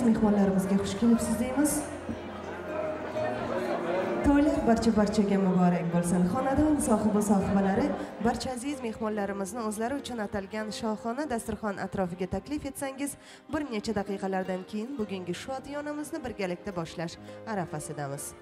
mehmonlarimizga xush kelibsiz deymiz. To'ylar barchaga muborak bo'lsin. Xonadon sohibalari barcha aziz mehmonlarimizni o'zlari uchun atalgan shohona dasturxon atrofiga taklif etsangiz, bir necha daqiqalardan keyin bugungi shodiyonamizni birgalikda boshlash arafasidamiz.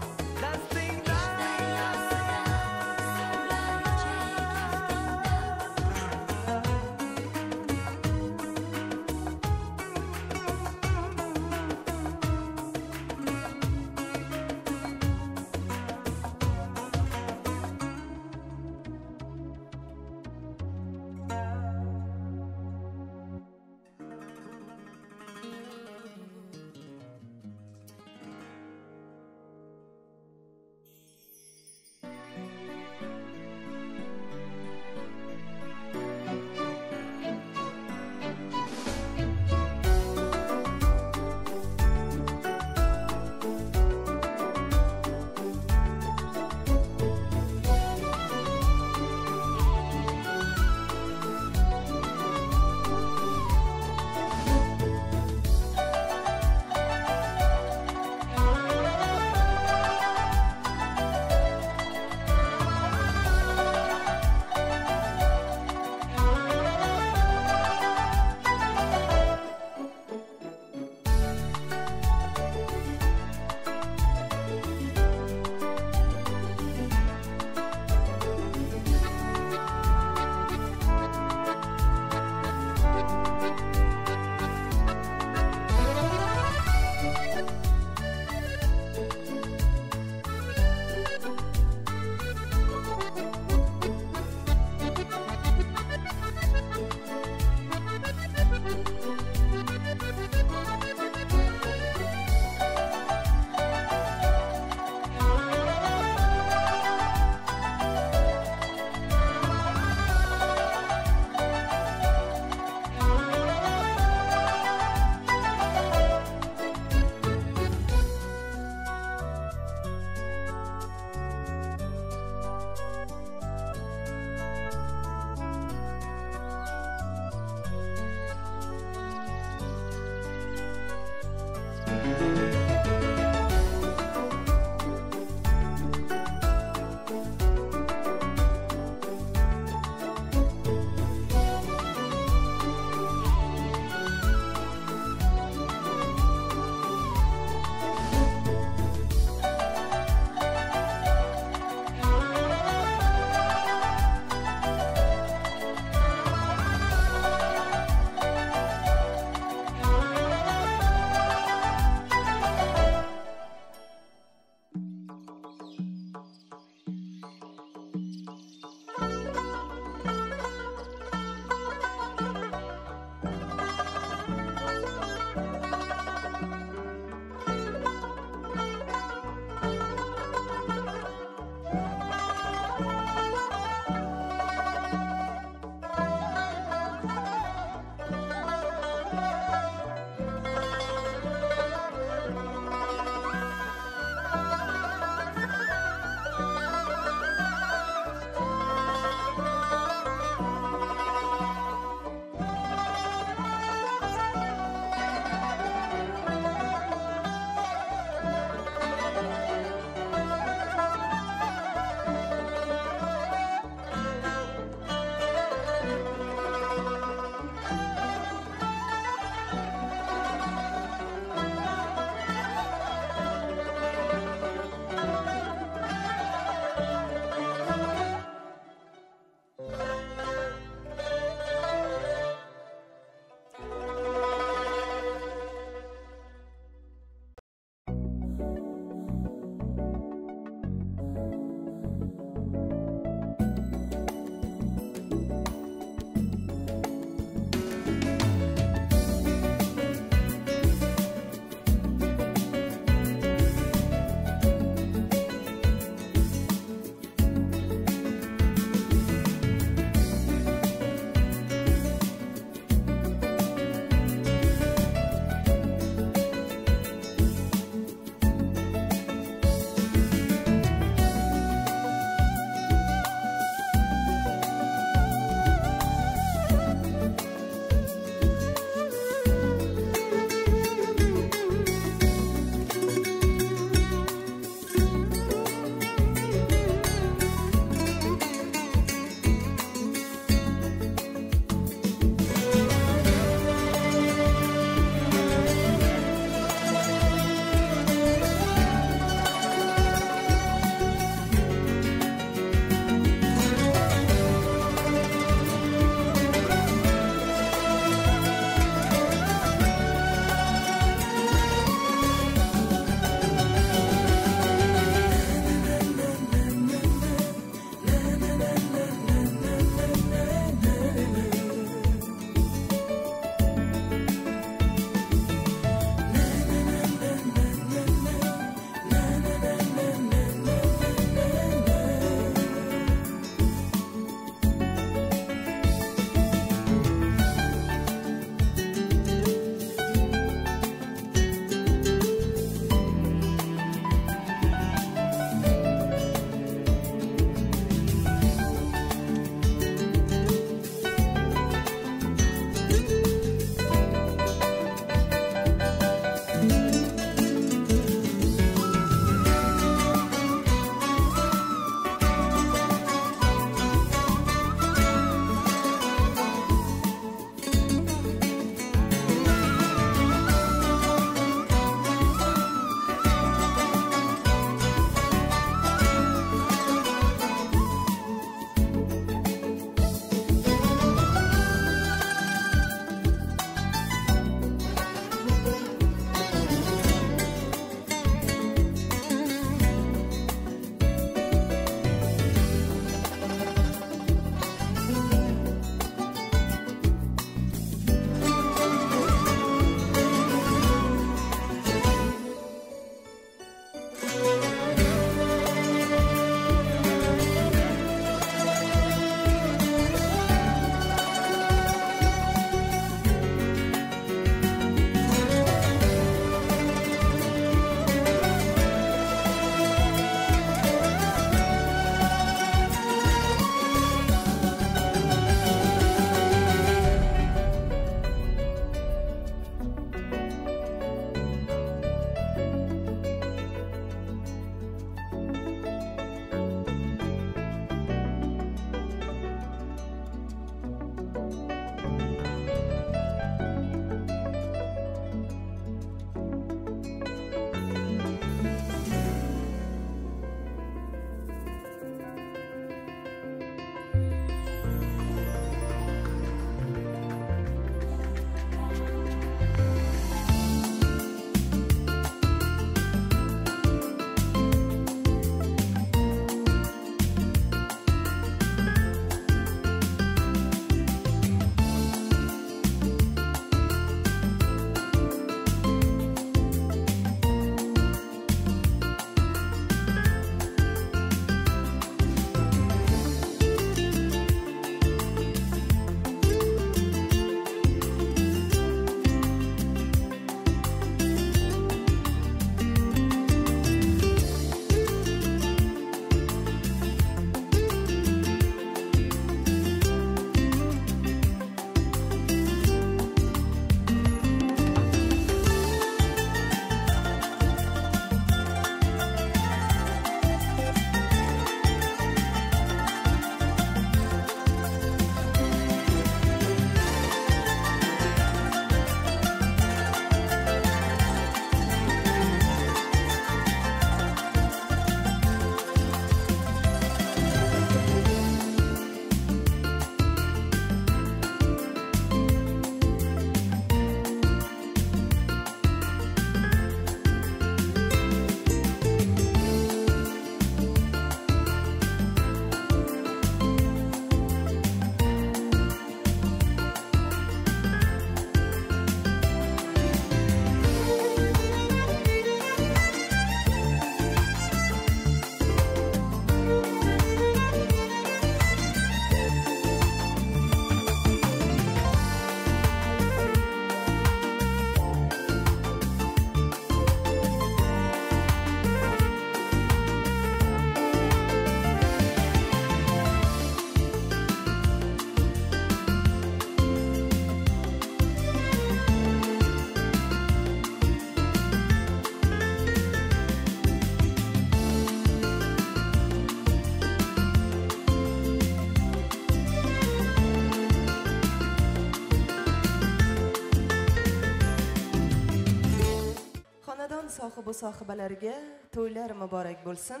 sohibi sohibalariga to'ylar muborak bo'lsin.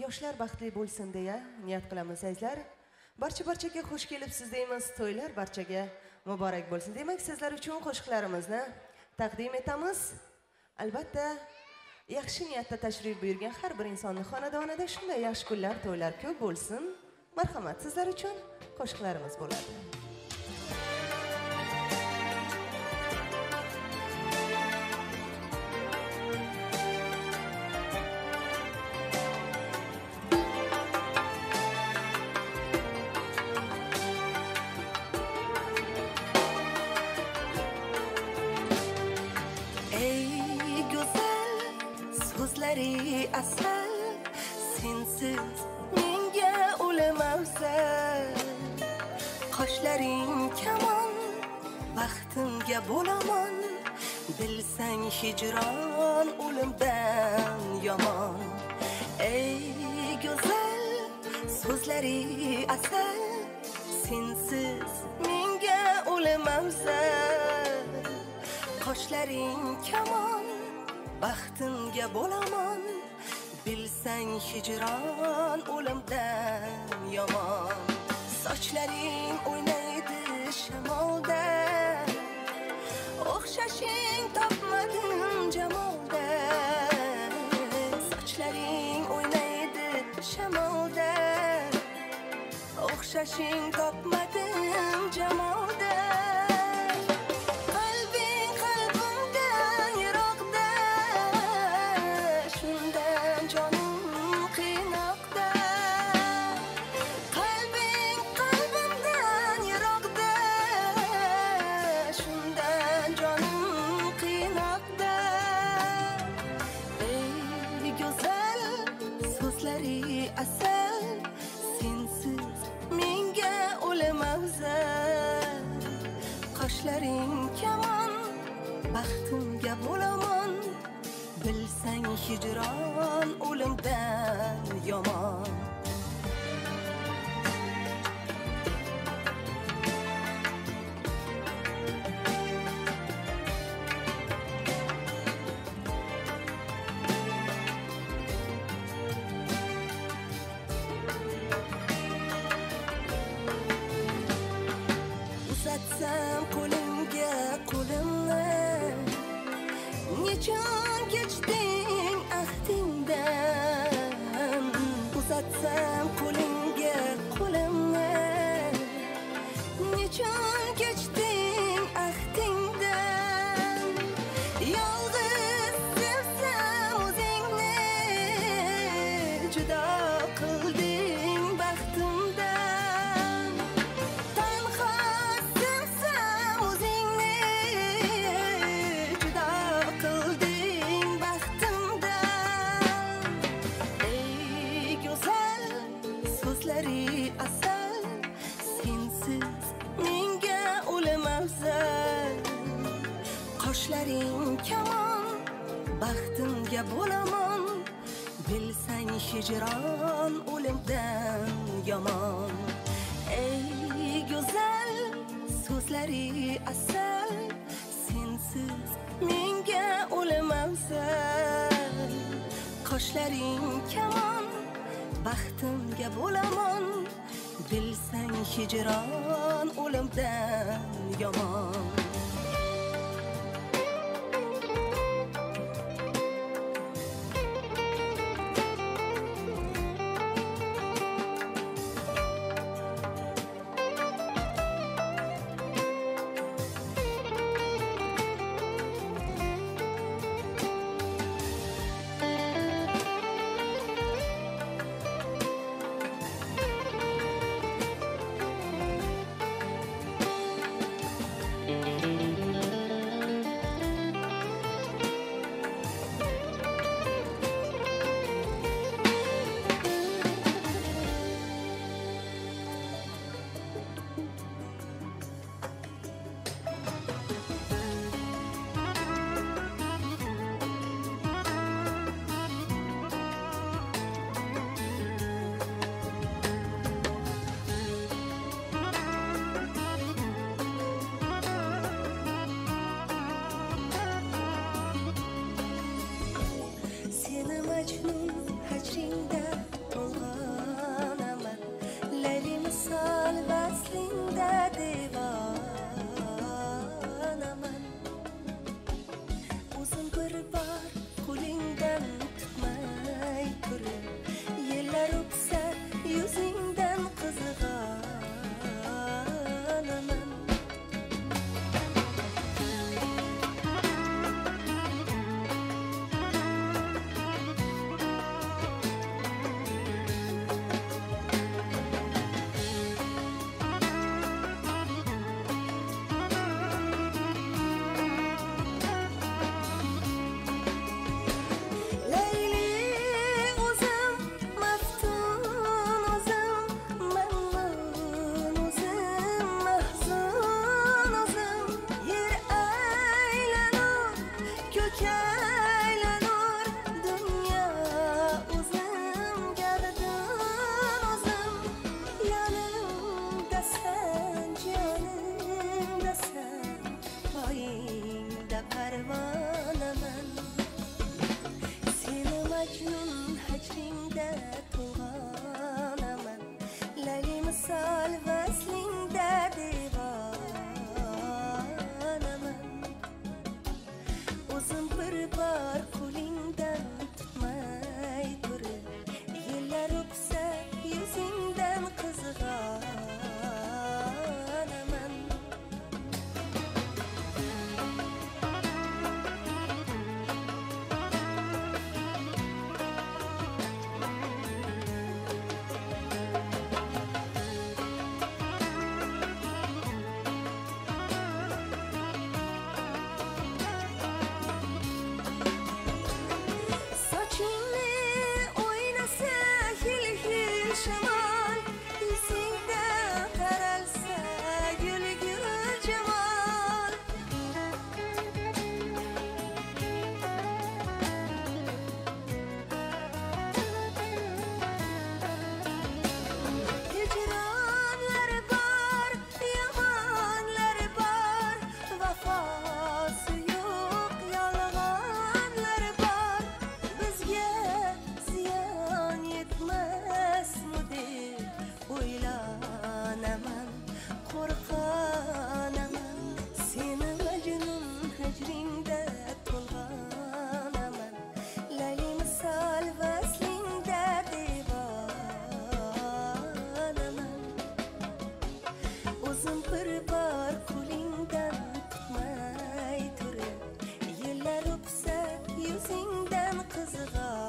Yoshlar baxtli bo'lsin deya niyat qilamiz azizlar. Barchaga xush kelibsiz deymiz. To'ylar barchaga muborak bo'lsin. Demak, sizlar uchun qo'shiqlarimizni taqdim etamiz. Albatta, yaxshi niyatda tashrif buyurgan har bir insonning xonadonida shunday yaxshi kunlar, to'ylar ko'p bo'lsin. Marhamat, sizlar uchun qo'shiqlarimiz bo'ladi. Asal sensiz menga o'lim afzal qoshlaring kamon baxtimga bo'laman bilsang hijron o'limdan yomon ey go'zal so'zlari asal sensiz menga o'lim afzal qoshlaring kamon baxtimga bo'laman bilsang hijron o'limdan yomon sochlaring o'ynaydi shamolda o'xshashing topmadim jamolda sochlaring o'ynaydi shamolda o'xshashing topmadim jamolda qoshlaring kamon baxtimga bo'laman bilsang hijron o'limdan yomon uzatsam qo'limga qo'limni nechun kechding ahdingdan uzatsam qo'limga qo'limni nechun kechding ahdingdan yolg'iz sevsam o'zingni judo qilding baxtimdan tanho sevsam o'zingni judo qilding baxtimdan ey go'zal so'zlari asal sensiz menga o'lim afzal qoshlaring kamon baxtimga bo'laman bilsang hijron o'limdan yomon ey go'zal so'zlari asal sensiz menga o'lim afzal qoshlaring kamon baxtimga bo'laman bilsang hijron o'limdan yomon Majnun hajringda to'lg'anaman, Layli misol vaslingda devonaman. O'zim bir bor qo'lingdan tutmay turib, yillar o'tsa yuzingdan qizg'anaman. Sochingni o'ynasa hil-hil shamol, yuzingda taralsa gul-gul jamol. Hijronlar bor, yomonlar bor, vafosi yo'q yolg'onlar bor. Bizga ziyon yetmasmi deb o'ylanaman, qo'rqanaman. Seni majnun hajringda to'lg'anaman, Layli misol vaslingda devonaman. O'zim bir bor qo'lingdan tutmay turib, yillar o'tsa yuzingdan qizg'anaman.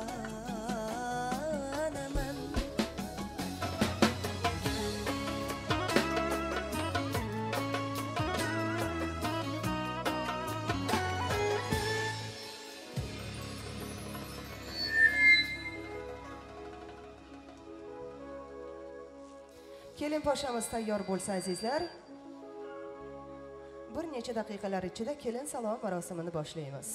Kelin poshamiz tayyor bo'lsa azizlar, bir necha daqiqalar ichida kelin salom marosimini boshlaymiz.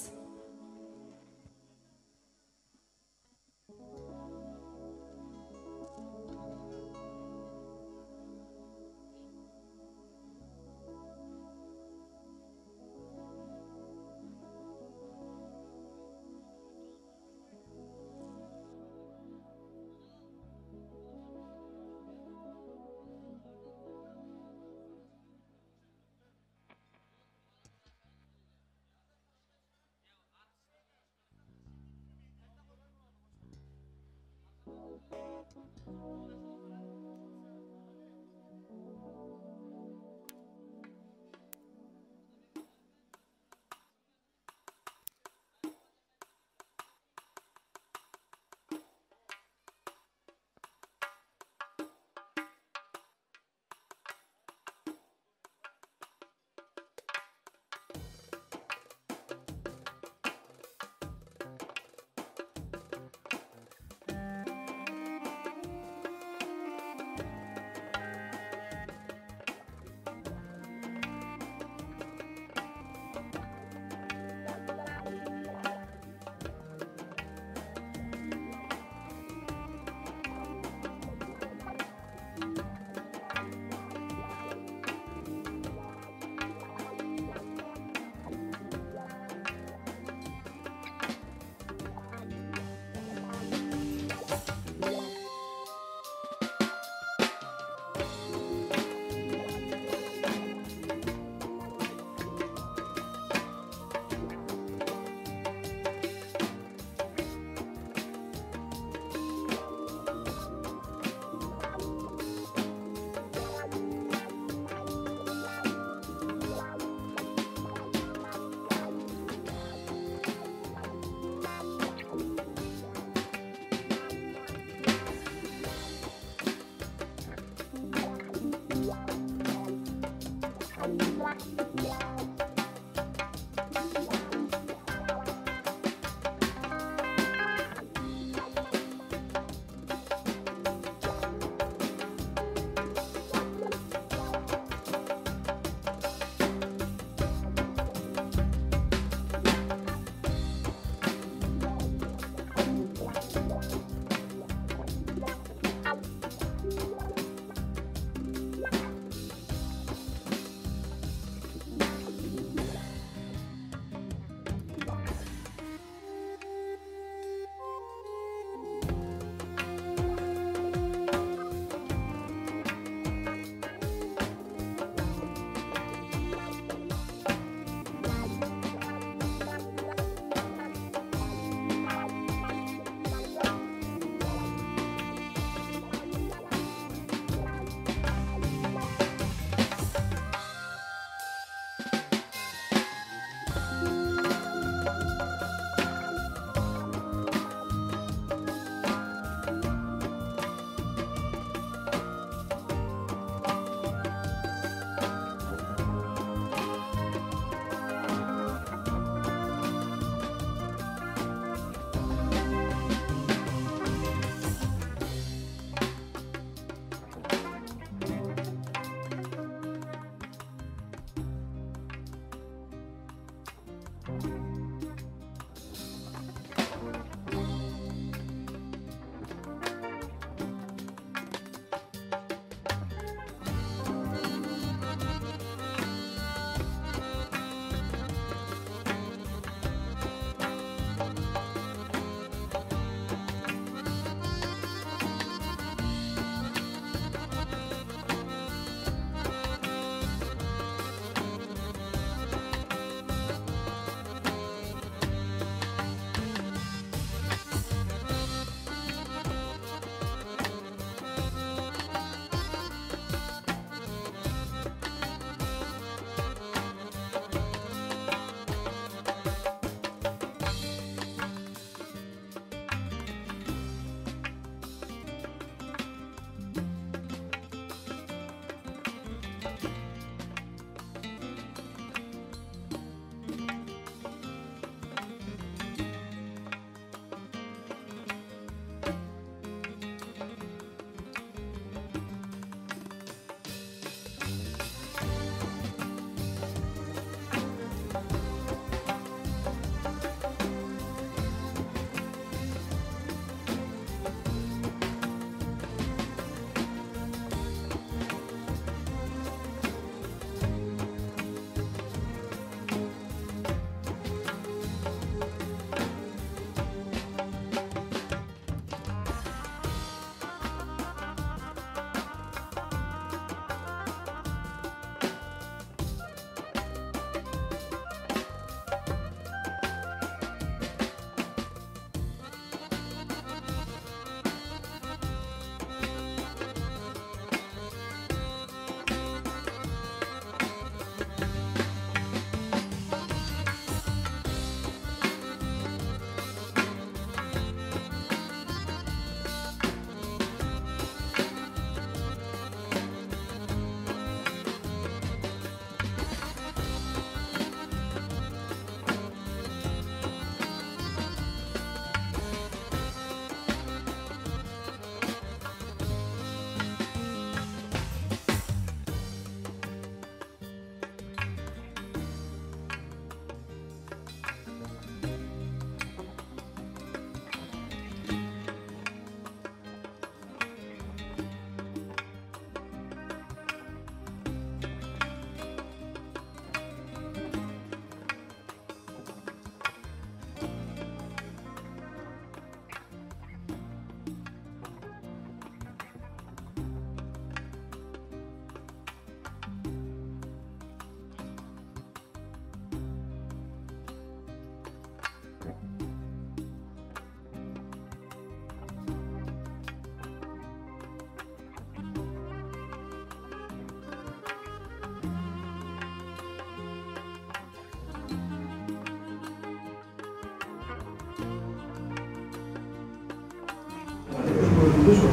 Özünde sor.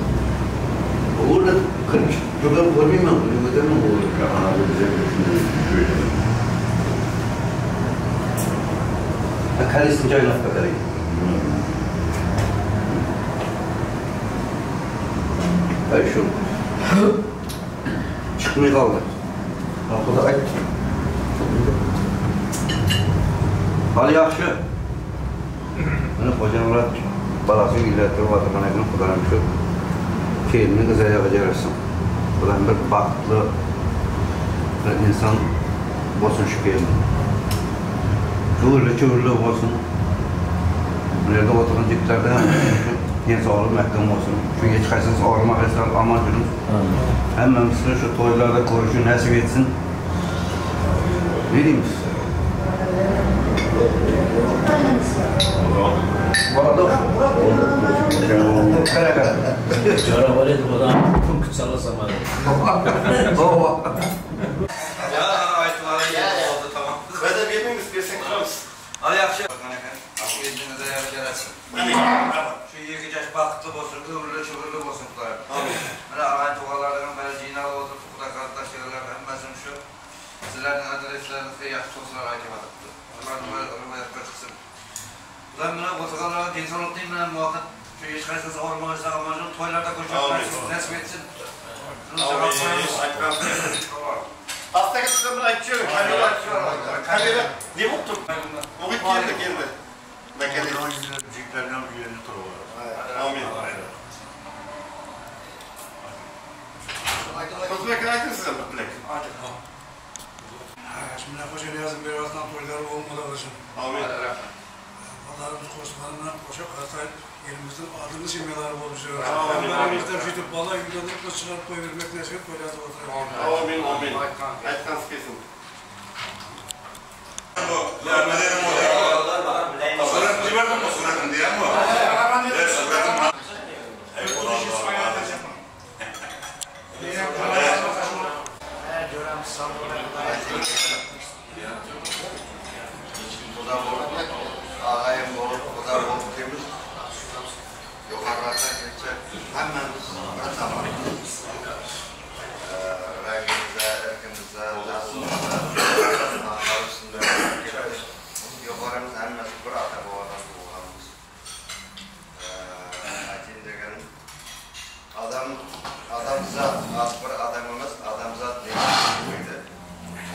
Orada çocuklar görmeyeyim ben. Bunu ödemem olur. Abi bize şöyle. Kalesini cayına kadar iyi. Ay şu. Çıkmıyor kaldı. Arkada ay. Hali yaxşı. Bana kocaman balası illetleri vardı. Bana evine kudanan şu. Kelini kıza yapacağız. Buradan bir baklı insan olsun şu kelini. Çuğurlu olsun. Nerede oturan ciplerde hem sağlık məhkəm olsun. Şu geç kaçsınız ağırmak etsen aman günüm. Hemen size şu toylarda koruşu nasip etsin. Ne diyeyim size? Burada kara. Cara var ya bu adam kısalı zamanı. Baba. Ya ayetleri oldu tamam. Ben de bilmiyorum istersen kırarız. Hadi yakşı. Akıydığını da yarasın. Şu yıkacak baktı olsun, kıvrılı olsun tutar. Bana ayet oğullarının böyle cinalı oldu, tukuda kardeş yerler hemmezim şu. Sizlerin adreslerinizi yaxşı olsunlar ayet var. Onların böyle rüvayetler çıksın. Ben buna Portugallara insan oltayım ben muhakkak şu iş kaçtası ormanışta amacım toylarda koşuyor. Nasip etsin. Hastaya size bunu açıyorum. Kamera ne mutlu? O bir geldi. Bekle. Ciplerden üyerini turuyorlar. Amin. Kutlu ekran size mutlu. Şimdi hoca Niyaz'ın birazdan toyları olmalı olacak. Amin. Allah'ın koşmalarına koşup hatay elimizden adını simyaları oluşuyor. Amin. Elimizden fitip bala yüklenip çıkarıp koy vermek nesip böyle adı oturuyor. Amin. Ayetkan kesin. Ağayım olur, o da olur temiz. Yukarıda geçer. Hemen bırakamaz. Rengimize, erkimize, zaslımıza, arasında yukarımız hemen bırakır o adam bu oğlanımız. Aytin degenim. Adam zat, asbır adamımız, adam zat neydi?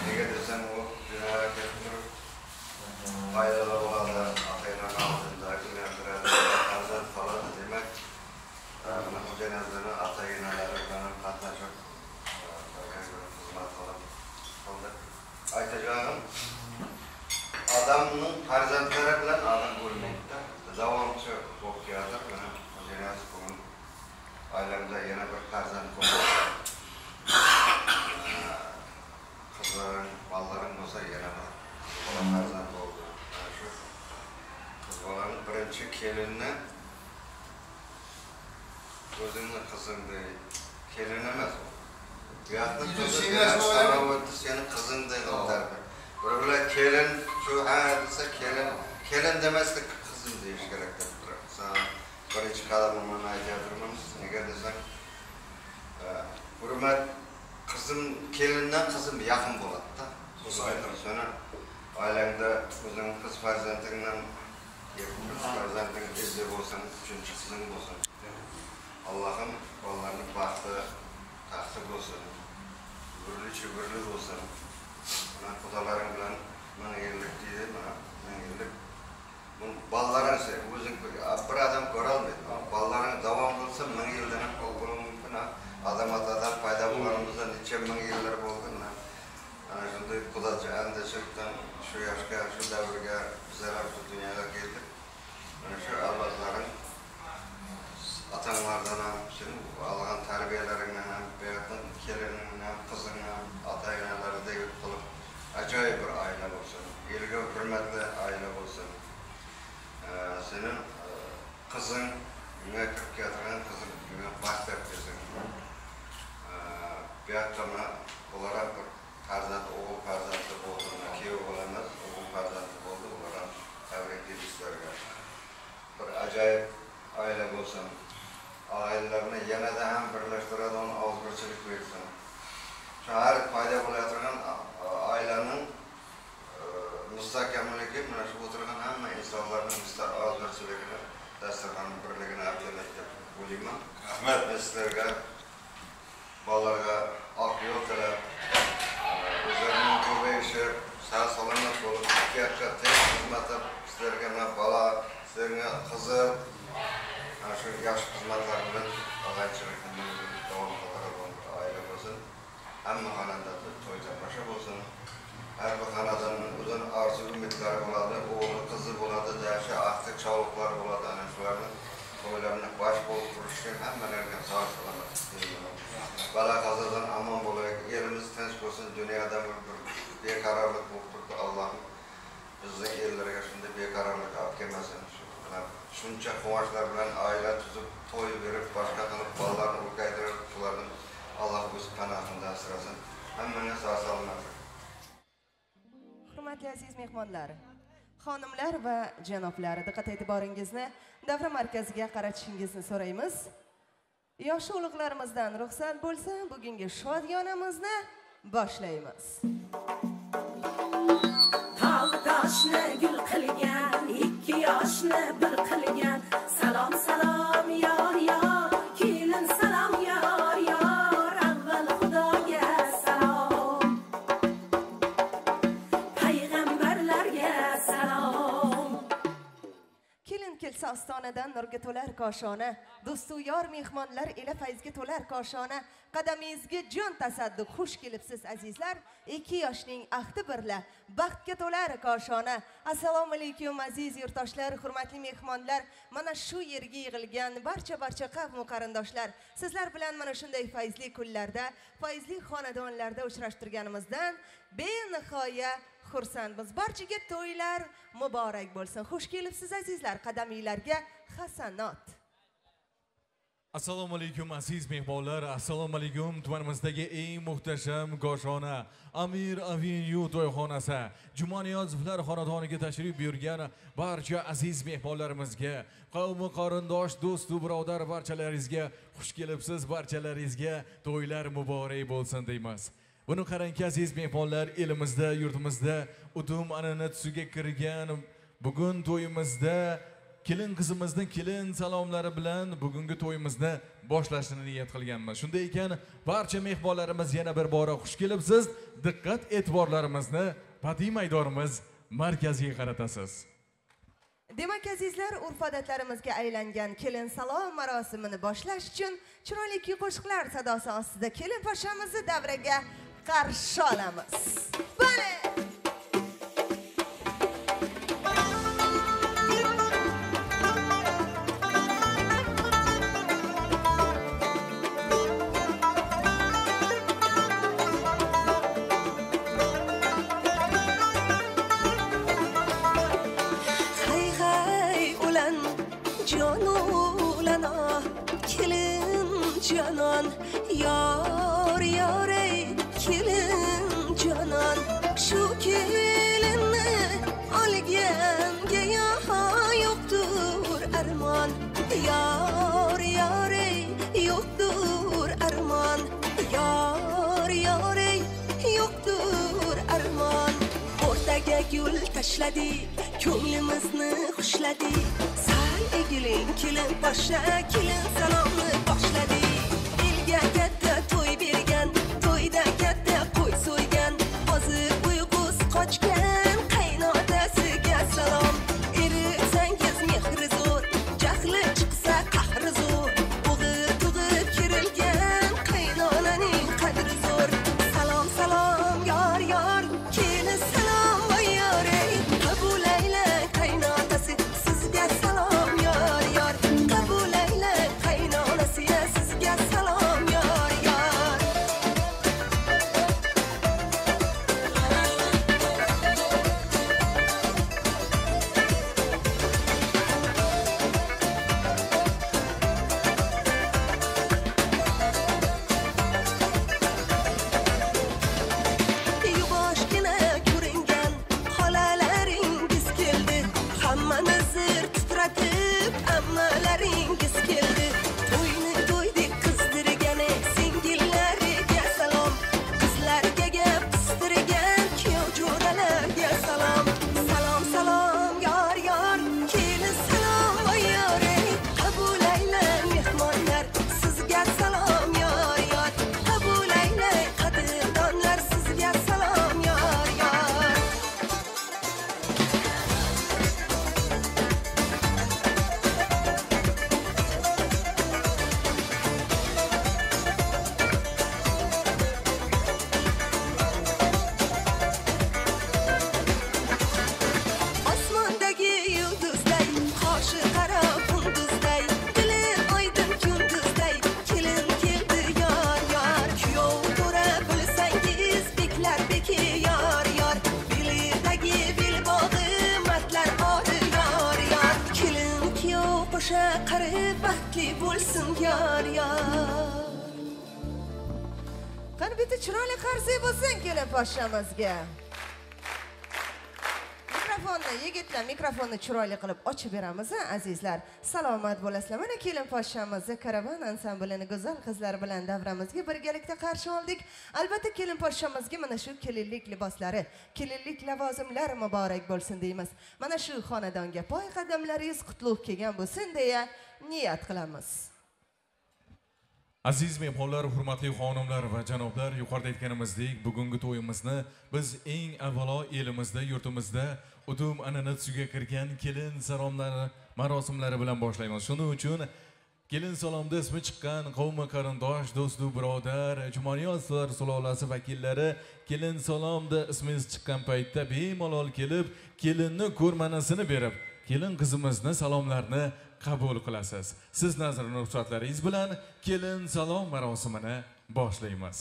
Nege desem o dünyaya getirip faydalı olanlar, atayla altında, güvendiren, tarzat falan demek. Bu cenazelerin atayınaları benim katlaşıp hizmet falan oldu. Aytacağım, adamın tarzatları bilen adam ölmekte. Zavamçı okuyadır. Benim bu cenazı bugün ailemde yine bir tarzat konusu. Kızların, balların olsa yine bir tarzat oldu. Kızların birinci kelinine özünün kızın değil, kelin emez o. Yatlık senin kızın değil o derdi. Böyle kelin, şu dese kelin demezse kızın deyiş gerektir. Sana bir içi kalamamın aycadırmamız, ne desen. Hürmet, kızım, kelinden kızım yakın buladı da. Sonra ailende özünün kız farzantinden kız farzantinden izle olsan, üçüncü kızın olsun. Allah'ım onların baktı, tahtı olsun, gürlü olsun. Bana kudaların bilen bana yerlik deydi, bana yerlik. Bunun balların ise, bir adam görülmedi. Balların devam kılsa, bana yerden olgunun mümkün. Adam atadan fayda bulanımızda niçe bana yerler olgunlar. Şimdi kudaca endişekten şu yaşka, şu devirge, bizler şu dünyaya geldik. Şu Allah'ların atanlardan hem senin alğan tərbiyələrindən hem beyatın kelinindən hem kızından atayınaları da yutulup acayip bir aile olsun, ilgi hürmetli aile olsun. Senin kızın, ne kırk yatıran kızın, ne bahset kızın. Beyatlama olarak bir farzat, oğul farzatı olduğuna, ki oğulamaz, oğul farzatı oldu olarak tebrik edilmişlerge. Bir acayip aile olsun. ailelerine yanada hem birleştiradigan ozgirchilik bersin. Şu her payda bo'layotgan ailenin mustahkamligi mana shu o'tirgan hamma insonlarning ozgirchiligini, dasturxon birligini afzallik deb o'ylayman. Rahmat sizlarga, bolalarga oq yo'l tilab, o'zlarining ko'payishi, sog'-salomat bo'lib, yaxshi xizmat sizlarga bola, sizlarga qizim şu yaş xizmatlar bilan og'aychilikni davom qiladigan oila bo'lsin. Hamma xonadonda to'y tomosha bo'lsin. Har bir xonadonning o'zining orzu umidlari bo'ladi, o'g'li, qizi bo'ladi, yaxshi aqli chog'liqlar bo'ladi. Ana shularni to'ylarni bosh bo'lib turishga hammalarga sog' salomat tilayman. Bala qazodan amon bo'laylik, elimiz tinch bo'lsin, dunyoda bir beqarorlik bo'lib turibdi. Allohim bizning ellarga shunday beqarorlik olib kelmasin. Shuncha quvonchlar bilan oila tuzib, to'y berib, boshqa qilib, bolalarni o'rgatib, shularni Alloh o'z panohida asrasin. Hammaga sog' salomat. Hurmatli aziz mehmonlar, xonimlar va janoblar, diqqat e'tiboringizni davra markaziga qaratishingizni so'raymiz. Yosh ulug'larimizdan ruxsat bo'lsa, bugungi shodiyonamizni boshlaymiz. Tog'doshni gul qilgan, ikki yoshni bir qilgan, salom salom yor yor, kelin salom yor yor, avval Xudoga salom, payg'ambarlarga salom. Kelin kelsa ostonadan nurga to'lar koshona, do'stu yor mehmonlar ila fayzga to'lar koshona, qadamingizga jon tasadduq, xush kelibsiz azizlar. 2 yoshning ahdi birla baxtga to'lar koshona. Assalomu alaykum aziz yurtdoshlar, hurmatli mehmonlar, mana shu yerga yig'ilgan barcha qavm qarindoshlar, sizlar bilan mana shunday fayzli kunlarda, fayzli xonadonlarda uchrashtirganimizdan benihoya xursandmiz. Barchaga to'ylar muborak bo'lsin. Xush kelibsiz azizlar, qadaminglarga hasanot. Assalomu alaykum aziz mehmonlar, assalomu alaykum tumanimizdagi eng muhtasham goshona Amir Avenue to'yxonasi, Jumaniyozovlar xonadoniga tashrif buyurgan barcha aziz mehmonlarimizga, qavmi qarindosh, do'st va birodar barchalaringizga xush kelibsiz, barchalaringizga to'ylar muborak bo'lsin deymiz. Buni qarangki aziz mehmonlar, elimizda, yurtimizda udum an'anasiga kirgan bugun to'yimizda kelin qizimizning kelin salomlari bilan bugungi to'yimizni boshlashni niyat qilganmiz. Shunday ekan, barcha mehmonlarimiz yana bir bora xush kelibsiz. Diqqat e'tiborlarimizni badiiy maydonimiz markaziga qaratasiz. Demak azizlar, urf-odatlarimizga aylangan kelin salom marosimini boshlash uchun chiroyli qo'shiqlar sadosi ostida kelin poshamizni davraga qarshi olamiz. Bale! Canan, yar yar ey kelin canan, şu kelinni olganga yoktur armon, yar yar ey yoktur armon, yar yar ey yoktur armon. O'rtaga gul tashladik, ko'nglimizni xushladik, sal egiling kelin boshla, kelin salomni boshladik. Elga katta to'y bergan, to'yda katta qo'y so'ygan, hozir uyqusi qochgan qaynotasiga salom. Erisangiz mehri zo'r, jahli chiqsa qahri zo'r, o'g'il tug'ib kirilgan qaynonaning qadri zo'r. Salom salom yor yor, kelin salom voy yor ey, qabul aylang qaynotasi sizga salom yor yor, qabul aylang qaynonasi sizga salom yor yor. Yuvoshgina ko'ringan xolalaringiz keldi, hammani zir titratib ammalaringiz keldi. To'yni boshqa qarib baxtli bo'lsin yor yor. Qani bitta chiroyli qarsak bo'lsin kelin poshshamizga. Yigitlar mikrofonni chiroyli qilib ochib beramiz, azizlar. Salomat bo'lasizlar. Mana kelin poshshamizni karavan ansamblini go'zal qizlar bilan davramizga birgalikda qarshi oldik. Albatta kelin poshshamizga mana shu kelinlik liboslari, kelinlik lavozimlar muborak bo'lsin deymiz. Mana shu xonadonga poy qadamlaringiz qutlug' kelgan bo'lsin deya niyat qilamiz. Aziz mehmonlar, hurmatli xonimlar va janoblar, yuqorida aytganimizdek, bugungi to'yimizni biz eng avvalo elimizda, yurtimizda udum an'anasiga kirgan kelin salomlari marosimlari bilan boshlaymiz. Shuning uchun kelin salomda ismi chiqqan qavm qarindosh, do'stu birodar, Jumoniyozlar sulolasi vakillari kelin salomda ismingiz chiqqan paytda bemalol kelib, kelinni ko'rmanasini berib, kelin qizimizni salomlarni qabul qilasiz. Siz nazorat ruxsatlaringiz bilan kelin salom marosimini boshlaymiz.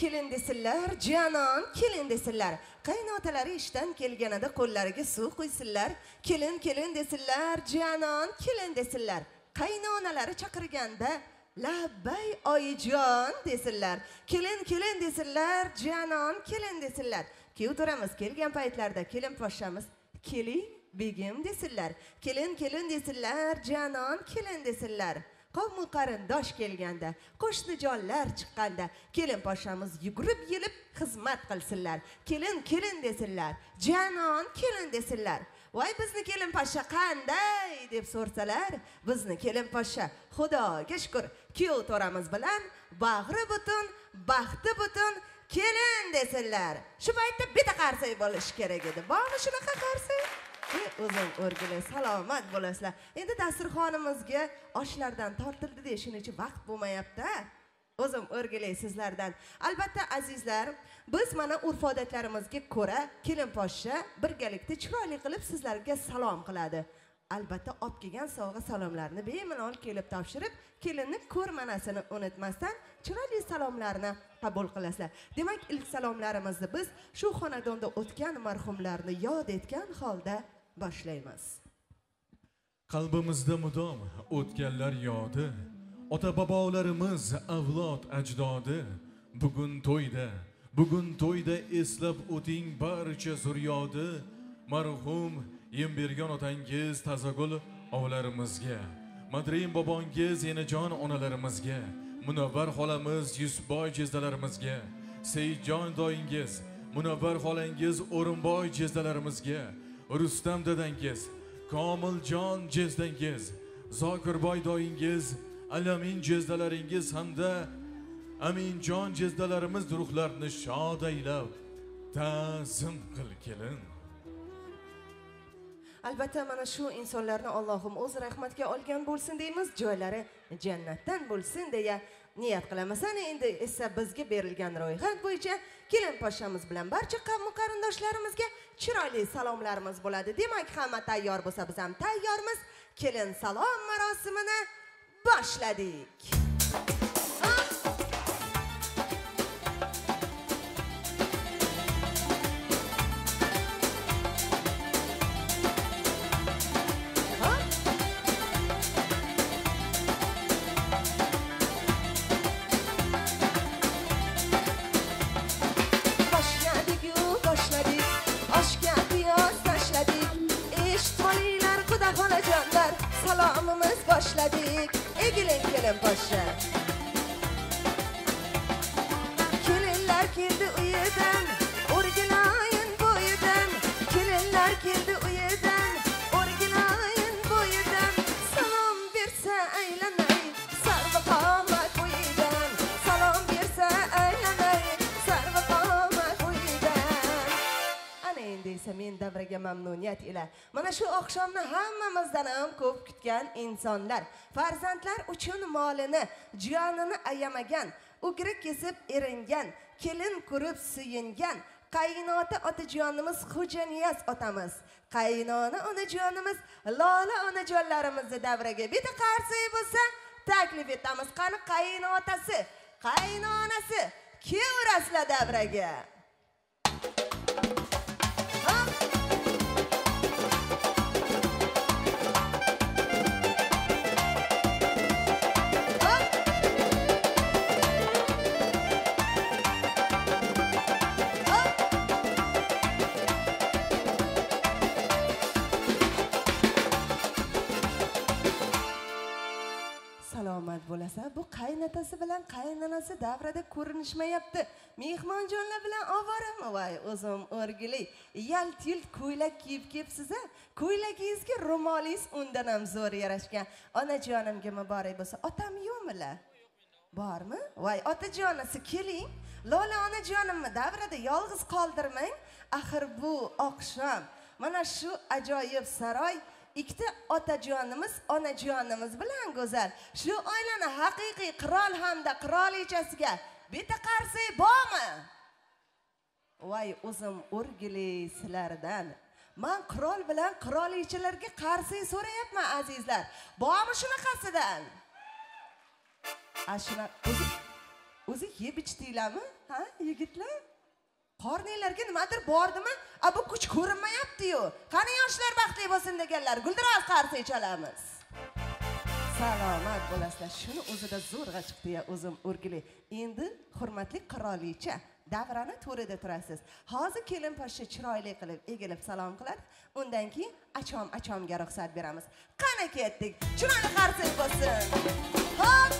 Kelin desinlar, janon kelin desinlar. Qaynotalari ishdan kelganida qo'llariga suv quysinlar. Kelin desinlar, janon kelin desinlar. Qaynonalari chaqirganda labbay oyijon desinlar. Kelin desinlar, janon kelin desinlar. Kuyovturamiz kelgan paytlarda kelin poshshamiz keling begim desinlar. Kelin desinlar, janon kelin desinlar. Qavm qarindosh kelganda, qo'shnijonlar chiqqanda kelin poshshamiz yugurib yelib xizmat qilsinlar. Kelin desinlar, janon kelin desinlar. Voy bizni kelin poshsha qanday deb so'rsalar, bizni kelin poshsha Xudoga shukr, kuyov to'ramiz bilan bag'ri butun, baxti butun kelin desinlar. Shu paytda bitta qarsak bo'lish kerak edi. Bormi shunaqa qarsak? O'zim o'rgilay, salomat bo'lasizlar. Endi dasturxonimizga oshlardan tortildi deya shuning uchun vaqt bo'lmayapti. O'zim o'rgilay sizlardan. Albatta azizlar, biz mana urf-odatlarimizga ko'ra kelin poshsha birgalikda chiroyli qilib sizlarga salom qiladi. Albatta olib kelgan sovg'a salomlarni bemalol kelib topshirib, kelinni ko'rmanasini unutmasdan chiroyli salomlarni qabul qilasizlar. Demak, ilk salomlarimizni biz shu xonadonda o'tgan marhumlarni yod etgan holda boshlaymiz. Qalbimizda mudom o'tganlar yodi, ota bobolarimiz, avlod ajdodi. Bugun to'yda eslab o'ting barcha zuryodi. Marhum yem bergan otangiz Tazagul ovlarimizga, Madrim bobongiz Enajon onalarimizga, Munavvar xolamiz Yusboy jezdalarimizga, Seydjon doyingiz, Munavvar xolangiz O'rinboy jezdalarimizga, Rustam dadangiz, Komiljon jezdangiz, Zokirboy doyingiz, Alamin jezdalaringiz hamda Aminjon jezdalarimiz ruhlarni shod aylab ta'zim qil kelin. Albatta mana shu insonlarni Allohim o'z rahmatga olgan bo'lsin deymiz, joylari jannatdan bo'lsin deya niyat qilamiz. Ana endi esa bizga berilgan ro'yxat bo'yicha kelin poshshamiz bilan barcha qavm qarindoshlarimizga chiroyli salomlarimiz bo'ladi. Demak, hamma tayyor bo'lsa, biz ham tayyormiz. Kelin salom marosimini boshladik. Salomimiz boshladik. Egilin kelin poshsha. Kelinlar keldi uyidan, o'rgilayin bo'yidan. Kelinlar keldi uyidan, o'rgilayin bo'yidan. Salom bersa aylanay, sarva qomat bo'yidan. Salom bersa aylanay, sarva qomat bo'yidan. Ana endi esa men davraga mamnuniyat ila mana shu oqshomni hammamizdan ham ko'p kutgan insonlar, farzandlar uchun molini, jonini ayamagan, ugri kesib eringan, kelin ko'rib suyungan qaynota otajonimiz Xo'janiyaz otamiz, qaynona onajonimiz Lola onajonlarimizni davraga bitta qarsak bo'lsa taklif etamiz. Qani qaynotasi, qaynonasi kevraslar davraga. xolasa bu qaynotasi bilan qaynonasi davrada ko'rinishmayapti. Mehmonjonlar bilan ovorami? Voy, o'zim o'rgili. Yalt-yult ko'ylak kiyib kelibsiz-a? Ko'ylagingizga ro'molingiz undan ham zo'r yarashgan. Onajonimga muborak bo'lsa, otam yo'qmilar? Bormi? Voy, otajonisi keling. Lola onajonimni davrada yolg'iz qoldirmang. Axir bu oqshom mana shu ajoyib saroy ikkita otajonimiz, onajonimiz bilan go'zal. Shu oilani haqiqiy qirol hamda qirolichasiga bitta qarsak bormi? Voy, o'zim o'rgili sizlardan. Men qirol bilan qirolichalarga qarsak so'rayapman azizlar. Bormi shunaqasidan? Ashuna o'zi yeb ichdinglarmi? Ha, yigitlar? Qorninglarga nimadir bordimi? Bu kuch ko'rinmayapti-yu. Qani yoshlar baxtli bo'lsin deganlar, guldiroz qarsak chalamiz. Salomat bo'lasizlar. Shuni o'zida zo'rg'a chiqdi-ya, o'zim o'rgili. Endi hurmatli qirolicha, davrani to'rida turasiz. Hozir kelin poshsha chiroyli qilib, egilib salom qiladi. Undan keyin achom-achomga ruxsat beramiz. Qani ketdik. Chiroyli qarsak bo'lsin. Hop!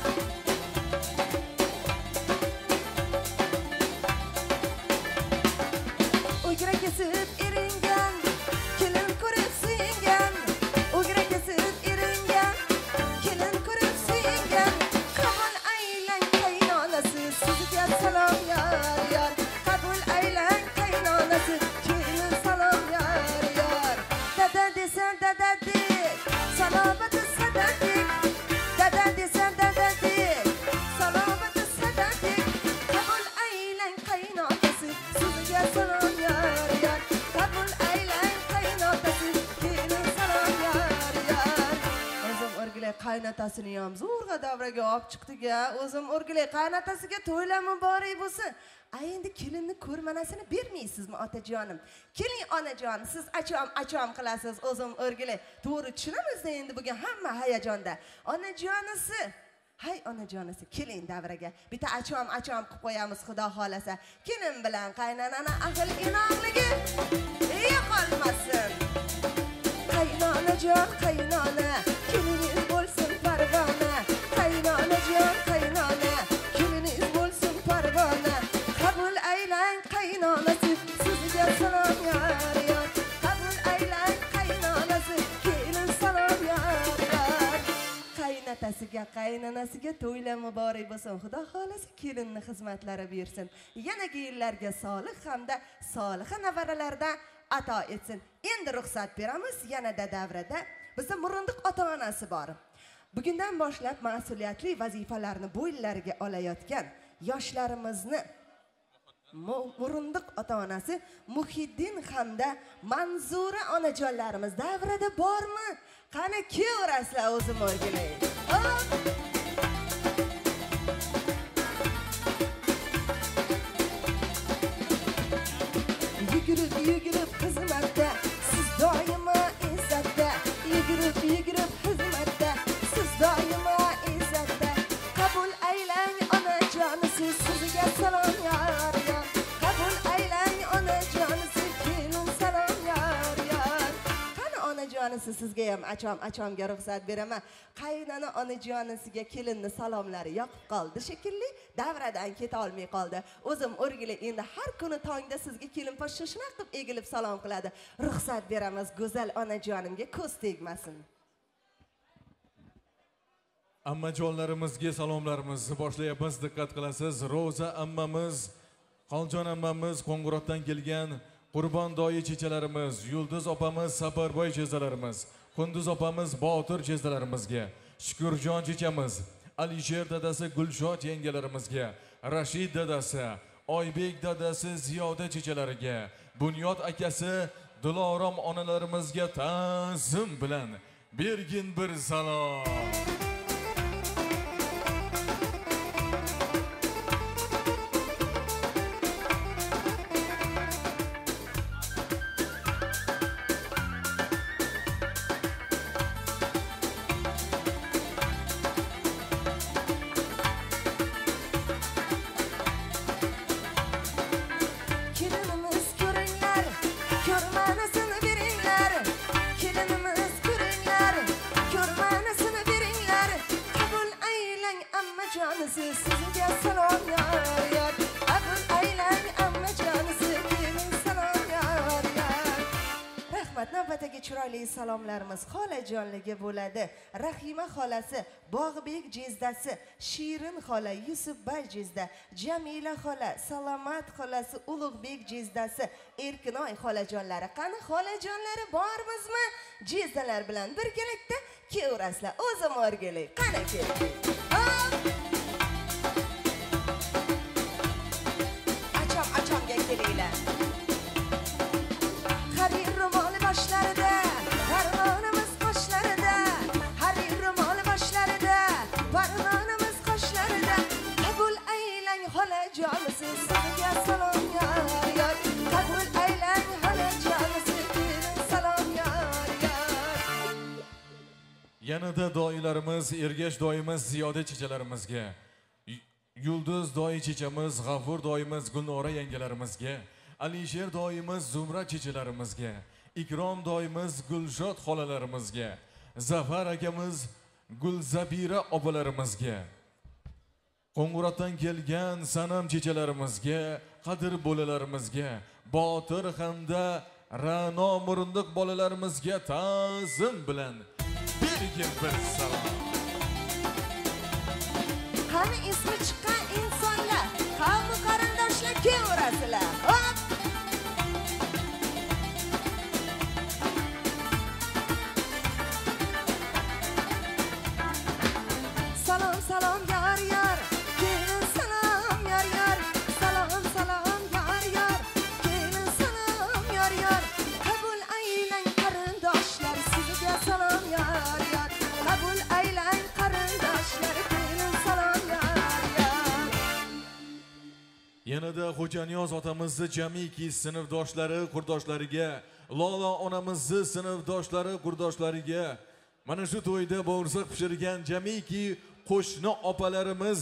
Ugra kesib eringan, kelin ko'rib suyungan. Ugra kesib eringan, kelin ko'rib suyungan. Qabul aylang qaynonasi, sizga salom yor. Qabul aylang qaynonasi, kelin salom yor. Dada desa dada dek, salomat sadadik. Dada desa dada dek, salomat sadadik. Qabul aylang qaynonasi, sizga salom yor. Qaynotasini ham zo'rg'a davraga olib chiqdik-a. O'zim o'rgilay qaynotasiga to'ylar muborak bo'lsin. Endi kelinni ko'rmanasini bermaysizmi otajonim? Keling onajon, siz achom qilasiz, o'zim o'rgilay. To'g'ri tushunamiz-da endi bugun hamma hayajonda. Onajonisi, hay onajonisi, keling davraga. Bitta achom qilib qo'yamiz, xudo xolasa. Kelin bilan qaynonani aql inoqligi yo'qolmasin. Qaynonajon, qaynona, keliningiz bo'lsin parvona. Qaynonajon, qaynona, keliningiz bo'lsin parvona. Qabul aylang qaynonasi, sizga salom yor. Qabul aylang qaynonasi, kelin salom yor. Qaynotasiga, qaynonasiga to'ylar muborak bo'lsin. Xudo xolasa kelinni xizmatlari bersin. Yanagi yillarga solih hamda soliha navaralardan ato etsin. Endi ruxsat beramiz. Yanada davrada bizda Murundiq ota-onasi bor. Bugundan boshlab mas'uliyatli vazifalarni bo'ynlariga olayotgan yoshlarimizni Murundiq ota-onasi Muhiddin hamda Manzura onajonlarimiz davrada bormi? Qani kevrasizlar o'zim o'rgilay. Yugurib xizmatda, siz doimo izzatda. Yugurib xizmatda, siz doimo izzatda. Qabul aylang onajonisi, sizga salom yor. Qabul aylang onajonisi, kelin salom yor. Qani onajonisi, sizga ham achomga ruxsat beraman. Qaynona onajonisiga kelinni salomlari yoqib qoldi shekilli, davradan keta olmay qoldi. O'zim o'rgilay endi har kuni tongda sizga kelin poshsha shunaqa qilib egilib salom qiladi. Ruxsat beramiz, go'zal onajonimga ko'z tegmasin. Ammajonlarimizga salomlarimizni boshlayapmiz. Diqqat qilasiz. Ro'za ammamiz, Xonjon ammamiz, Qo'ng'irotdan kelgan Qurbondoyi chechalarimiz, Yulduz opamiz, Safarboy chechalarimiz, Qunduz opamiz, Botir chechalarimizga, Shukurjon chechamiz, Alisher dadasi, Gulshod yengalarimizga, Rashid dadasi, Oybek dadasi, Ziyoda chechalariga, Bunyod akasi, Dilorom onalarimizga ta'zim bilan bergin bir salom. Ko'rmanasini beringlar. jonisi sizga salom yor yor. Qabul aylang amma jonisi kelin salom yor yor. Rahmat, navbatdagi chiroyli salomlarimiz xolajonliga bo'ladi. Rahima xolasi, Bog'bek jizdasi, Shirin xola, Yusufbay jizda, Jamila xola, Salomat xolasi, Ulug'bek jizdasi, Erkinoy xolajonlari. Qani xolajonlari bormizmi? Jizdalar bilan birgalikda kevraslar. O'zim o'rgilay. Qani keling. Acham-achamga kelinglar. Harir ro'moli boshlarida, farmonimiz qoshlarida. Harir ro'moli boshlarida, farmonimiz qoshlarida. Qabul aylang xolajonisi sizga salom yor yor. Qabul aylang xolajonisi salom yor yor. Yanada doilarimiz, Ergash doimiz, Ziyoda chechalarimizga, Yulduz doi chechamiz, G'afur doimiz, Gulnora yangalarimizga, Alisher doimiz, Zumra chechalarimizga, Ikrom doimiz, Gulshod xolalarimizga, Zafar akamiz, Gulzabira opalarimizga, Qo'ng'irotdan kelgan Sanam chechalarimizga, Qadir bolalarimizga, Botir hamda Ra'no Murundiq bolalarimizga ta'zim bilan bergin bir salom. Qani ismi chiqqan insonlar, qavm qarindoshlar kevrasizlar. Hop! Salom salom yor yor, kelin salom yor yor. Salom salom yor yor, kelin salom yor yor. Qabul aylang qarindoshlar, sizga salom yor yor. Qabul aylang qarindoshlar, kelin salom yor yor. Yanada Xo'janiyoz otamizni jamiki sinfdoshlari, qurdoshlariga, Lola onamizni sinfdoshlari, qurdoshlariga, mana shu to'yda bo'rsiq pishirgan jamiki qo'shni opalarimiz,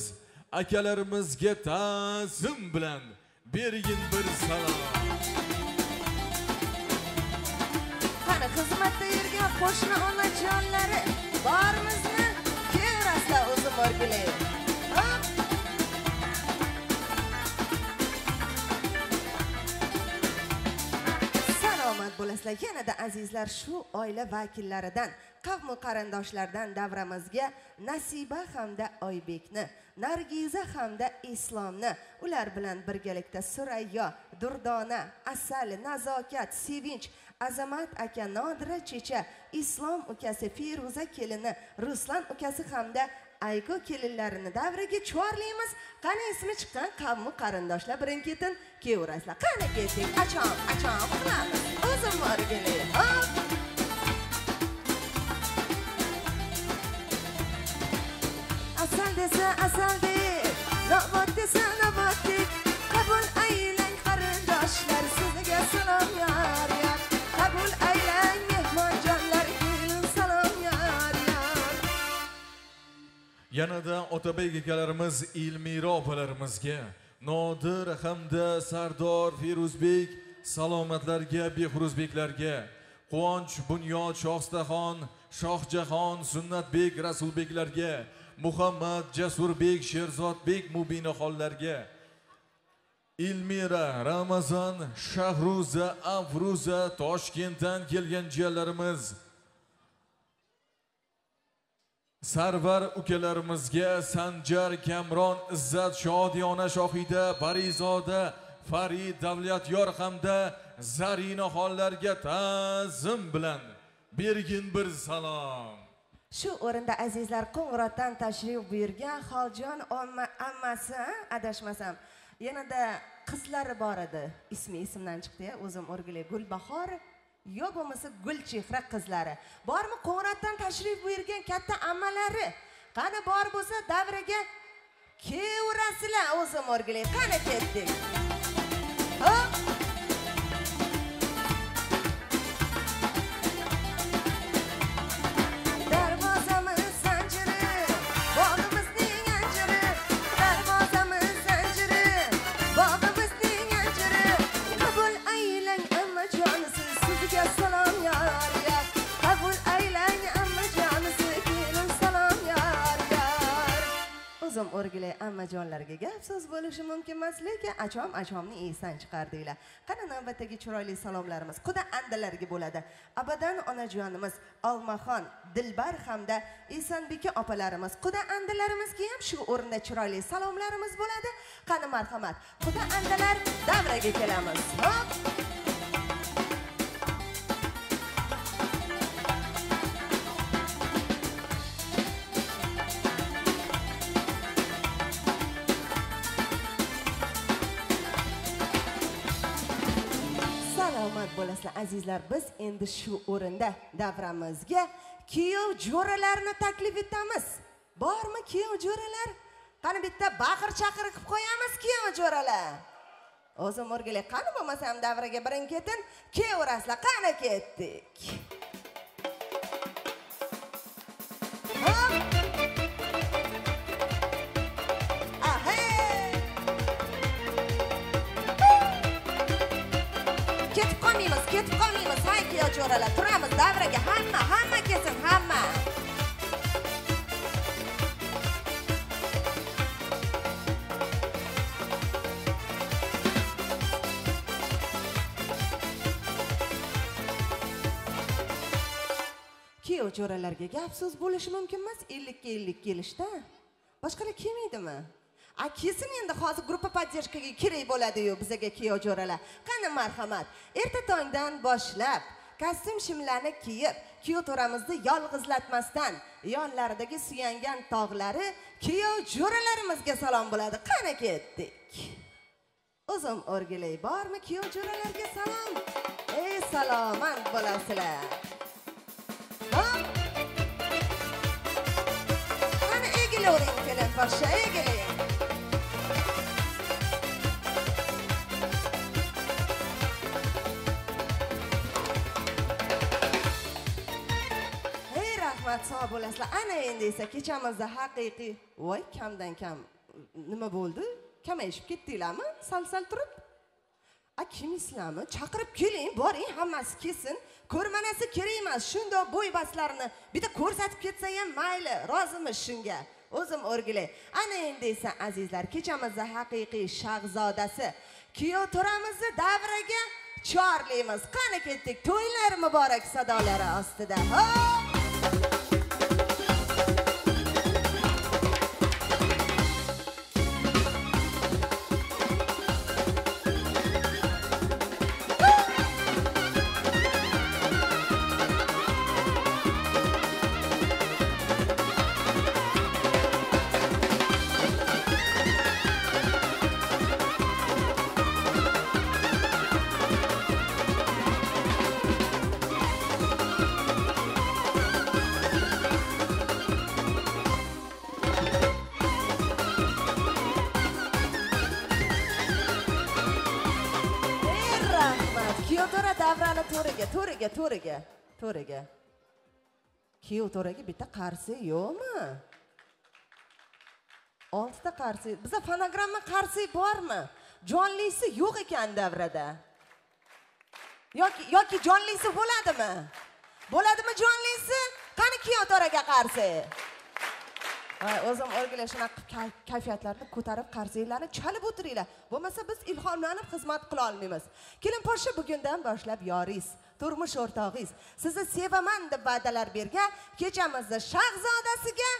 akalarimizga ta'zim bilan bergin bir salom. Qani xizmatda yurgan qo'shni onajonlari bormizmi? Kevrasizlar o'zim o'rgilay. Salomat bo'lasizlar. Yanada azizlar, shu oila vakillaridan, qavm qarindoshlardan davramizga Nasiba hamda Oybekni, Nargiza hamda Islomni, ular bilan birgalikda Surayyo, Durdona, Asal, Nazokat, Sevinch, Azamat aka, Nodira checha, Islom ukasi, Feruza kelini, Ruslan ukasi hamda Ayko kelinlarini davraga chorlaymiz. Qani ismi chiqqan qavm qarindoshlar birin-ketin kevrasizlar. Qani ketdik, acham qilamiz. O'zim o'rgilay. Hop! Asal desa asaldek, nobod desa noboddek. Qabul aylang qarindoshlar, sizga salom yor yor. Qabul aylang mehmonjonlar, kelin salom yor yor. Yanada Otabek akalarimiz, Ilmira opalarimizga, Nodir hamda Sardor, Feruzbek, salomatlarga, Behruzbeklarga, Quvonch, Bunyod, Shohstaxon, Shohjahon, Sunnatbek, Rasulbeklarga, Muhammad, Jasurbek, Sherzodbek, Mubinaxonlarga, Ilmira, Ramazon, Shahruza, Afruza, Toshkentdan kelgan jiyanlarimiz, Sarvar ukalarimizga, Sanjar, Kamron, Izzat, Shodiyona, Shohida, Barizoda, Farid, Davlatyor hamda Zarina xonlarga ta'zim bilan bergin bir salom. Shu o'rinda azizlar, Qo'ng'irotdan tashrif buyurgan Xoljon ammasi, adashmasam, yanada qizlari bor edi. Ismdan chiqdi-ya, o'zim o'rgilay. Gulbahor yo bo'lmasa Gulchehra qizlari. Bormi Qo'ng'irotdan tashrif buyurgan katta ammalari? Qani bor bo'lsa davraga kevrasizlar, o'zim o'rgilay. Qani ketdik. Hop! o'rgilay ammajonlarga gap so'z bo'lishi mumkin emas, lekin achomni esdan chiqardinglar. Qani navbatdagi chiroyli salomlarimiz quda andalarga bo'ladi. Abadan onajonimiz Olmaxon, Dilbar hamda Esanbeka opalarimiz, quda andalarimizga ham shu o'rinda chiroyli salomlarimiz bo'ladi. Qani marhamat, quda andalar davraga kelamiz. Hop! Salomat bo'lasizlar azizlar, biz endi shu o'rinda davramizga kuyov jo'ralarni taklif etamiz. Bormi kuyov jo'ralar? Qani bitta baqir-chaqir qilib qo'yamiz kuyov jo'ralar. O'zim o'rgilay, qani bo'lmasam davraga birin ketin, keyaverasizlar. Qani ketdik. Ketib qolmaymiz, hay kuyov jo'ralar, turamiz davraga, hamma kelsin, hamma. Kuyov jo'ralarga gap so'z bo'lishi mumkin emas, 50 ga 50 kelishda. Boshqalar kelmaydimi? Kesin endi hozir gruppa podдержкаga kerak bo'ladi-yu bizga kuyov jo'ralar. Qani marhamat, erta tongdan boshlab kostyum shimlarni kiyib, kuyov to'ramizni yolg'izlatmasdan yonlaridagi suyangan tog'lari kuyov jo'ralarimizga salom bo'ladi. Qani ketdik. O'zim o'rgilay, bormi kuyov jo'ralarga salom? Ey salomat bo'lasizlar. Qani egilavering kelin poshsha, egiling. Sog' bo'lasizlar. Ana endi esa kechamizda haqiqiy, voy kamdan kam nima bo'ldi? Kamayishib ketdinglarmi? Sal turib. Kimisizlarmi? Chaqirib keling, boring, hammasi kelsin. Ko'rmanasi kerak emas. Shundoq bo'ybaslarni bitta ko'rsatib ketsa ham mayli, rozimiz shunga. O'zim o'rgilay. Ana endi esa azizlar, kechamizda haqiqiy shahzodasi kuyov to'ramizni davraga chorlaymiz. Qani ketdik. To'ylar muborak sadolari ostida. To'riga. Kuyov to'raga bitta qarsi yo'qmi? 6 ta qarsi. Bizda fonogramma qarsi bormi? Jonlisi yo'q ekan davrada. Yoki jonlisi bo'ladimi? Bo'ladimi jonlisi? Qani kuyov to'raga qarsi? O'zim o'rgilay shunaqa kayfiyatlarni ko'tarib qarsilarni chalib o'tiringlar. Bo'lmasa biz ilhomlanib xizmat qila olmaymiz. Kelin poshsha bugundan boshlab yoringiz, turmush o'rtog'ingiz sizni sevaman deb va'dalar bergan kechamizni shahzodasiga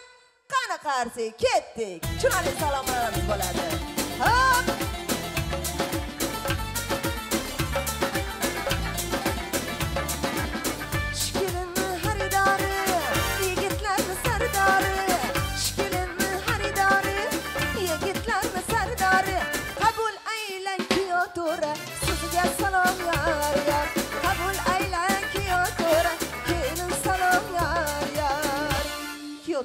qani qarsi ketdik. Chiroyli salomlarimiz bo'ladi. Hop!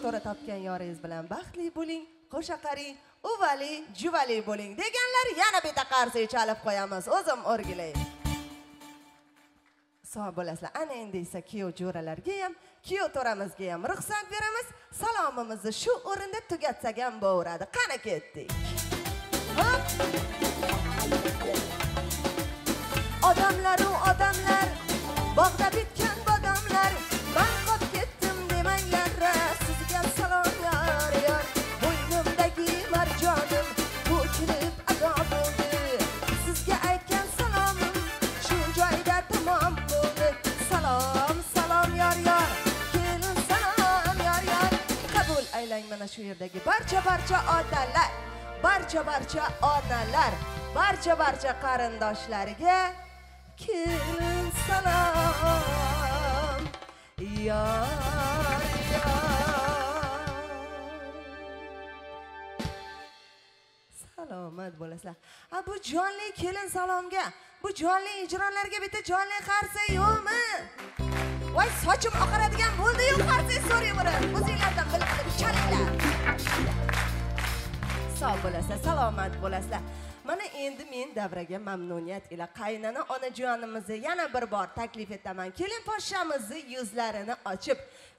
To'ra topgan yoringiz bilan baxtli bo'ling, qo'sha qaring, uvali, juvali bo'ling deganlar yana bitta qarsi chalib qo'yamiz. O'zim o'rgilay. Sog' bo'lasizlar. Ana endi esa kuyov jo'ralarga ham, kuyov to'ramizga ham ruxsat beramiz. Salomimizni shu o'rinda tugatsak ham bo'laradi. Qani ketdik. Hop! Odamlar, bog'da bitgan bodomlar, men qolib ketdim demanglar. Sizga salom yor, bo'ynimdagi mana shu yerdagi barcha otalar, barcha onalar, barcha qarindoshlariga kelin salom. Yor salomat bo'lasizlar. Bu jonli kelin salomga, bu jonli ijrolarga bitta jonli qarsa yo'qmi? Voy sochim oqaradigan bo'ldi-yu, qarsangiz so'rayvering. O'zingizlardan bilib chalinglar. Sog' bo'lasizlar, salomat bo'lasizlar. Mana endi men davraga mamnuniyat ila qaynona onajonimizni yana bir bor taklif etaman. Kelin poshshamizni yuzlarini ochib,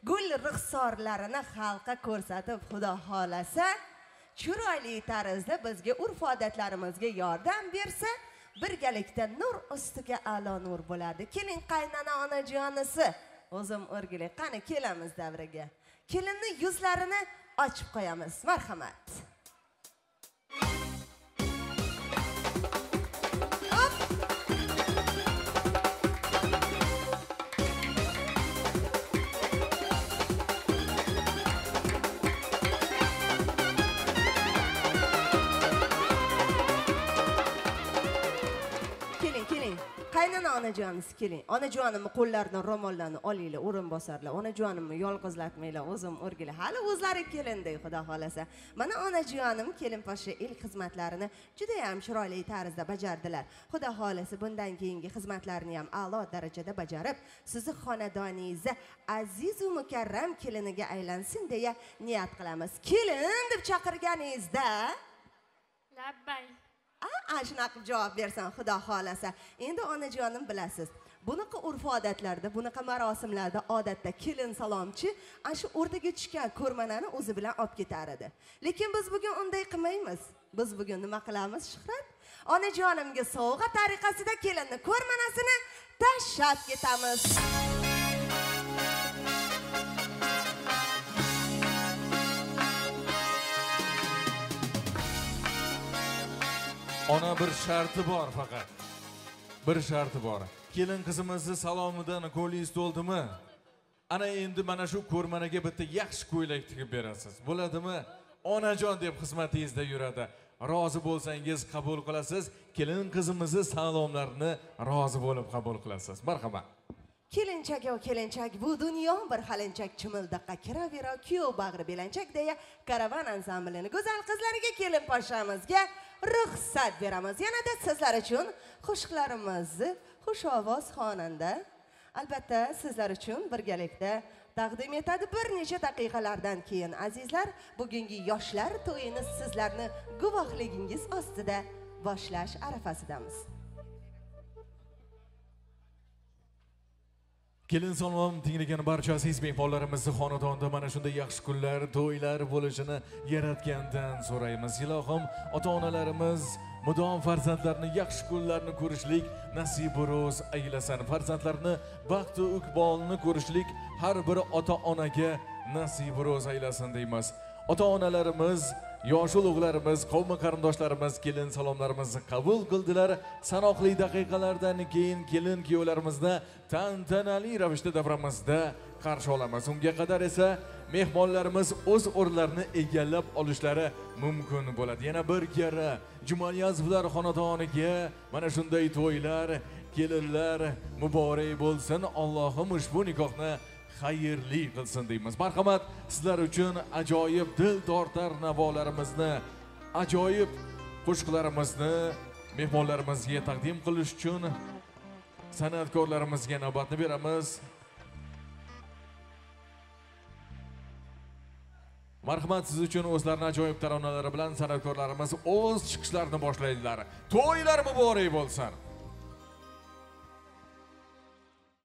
gul ruxsorlarini xalqqa ko'rsatib, Xudo xolasa, chiroyli tarzda bizga urf-odatlarimizga yordam bersa, birgalikda nur ustiga a'lo nur bo'ladi. Keling qaynona onajonisi, o'zim o'rgilay, qani kelamiz davraga. Kelinni yuzlarini ochib qo'yamiz. Marhamat. Qaynona onajonimiz keling. Onajonimni qo'llarini, ro'mollarini olinglar, o'rin bosarlar. Onajonimni yolg'izlatmanglar, o'zim o'rgilay. Hali o'zlari kelinday, Xudo xolasa. Mana onajonim kelin poshsha ilk xizmatlarini juda ham chiroyli tarzda bajardilar. Xudo xolasa bundan keyingi xizmatlarini ham a'lo darajada bajarib, sizni xonadoningizda aziz va mukarram keliniga aylansin deya niyat qilamiz. Kelin deb chaqirganingizda labbay. Shunaqa qilib javob bersan, Xudo xolasa. Endi onajonim bilasiz, bunaqa urf-odatlarda, bunaqa marosimlarda odatda kelin salomchi shu o'rtaga tushgan ko'rmanani o'zi bilan olib ketar edi. Lekin biz bugun unday qilmaymiz. Biz bugun nima qilamiz, Shuhrat? Onajonimga sovg'a tariqasida kelinni ko'rmanasini tashlab ketamiz. Ona bir sharti bor faqat. Bir sharti bor. Kelin qizimizni salomidan qo'lingiz to'ldimi? Ana endi mana shu ko'rmanaga bitta yaxshi ko'ylak tikib berasiz. Bo'ladimi? Onajon deb xizmatingizda yuradi. Rozi bo'lsangiz qabul qilasiz. Kelin qizimizni salomlarini rozi bo'lib qabul qilasiz. Marhamat. Kelinchak va kelinchak, bu dunyo bir halinchak chimildiqqa kiravera, kuyov bag'ri belanchak deya karavan ansamblini go'zal qizlariga kelin poshshamizga ruxsat beramiz. Yanada sizlar uchun qo'shiqlarimizni xushovoz xonanda albatta sizlar uchun birgalikda taqdim etadi. Bir necha daqiqalardan keyin azizlar, bugungi yoshlar to'yini sizlarni guvohligingiz ostida boshlash arafasidamiz. Kelin salom tinglagan barcha aziz mehmonlarimizni xonadonda mana shunday yaxshi kunlar, to'ylar bo'lishini yaratgandan so'raymiz. Ilohim, ota-onalarimiz mudom farzandlarni yaxshi kunlarni ko'rishlik nasib ro'z aylasin. Farzandlarni baxt va iqbolni ko'rishlik har bir ota-onaga nasib ro'z aylasin deymiz. Ota-onalarimiz, yosh ulug'larimiz, qavm qarindoshlarimiz kelin salomlarimizni qabul qildilar. Sanoqli daqiqalardan keyin kelin kuyovlarimizni tantanali ravishda davramizda qarshi olamiz. Unga qadar esa mehmonlarimiz o'z o'rnlarini egallab olishlari mumkin bo'ladi. Yana bir kira Jumaniyazovlar xonadoniga mana shunday to'ylar, kelinlar muborak bo'lsin. Allohim ushbu nikohni xayrli qilsin deymiz. Marhamat, sizlar uchun ajoyib dil tortar navolarimizni, ajoyib qo'shiqlarimizni mehmonlarimizga taqdim qilish uchun san'atkorlarimizga navbatni beramiz. Marhamat, siz uchun o'zlarining ajoyib taronalari bilan san'atkorlarimiz o'z chiqishlarini boshlaydilar. To'ylar muborak bo'lsin.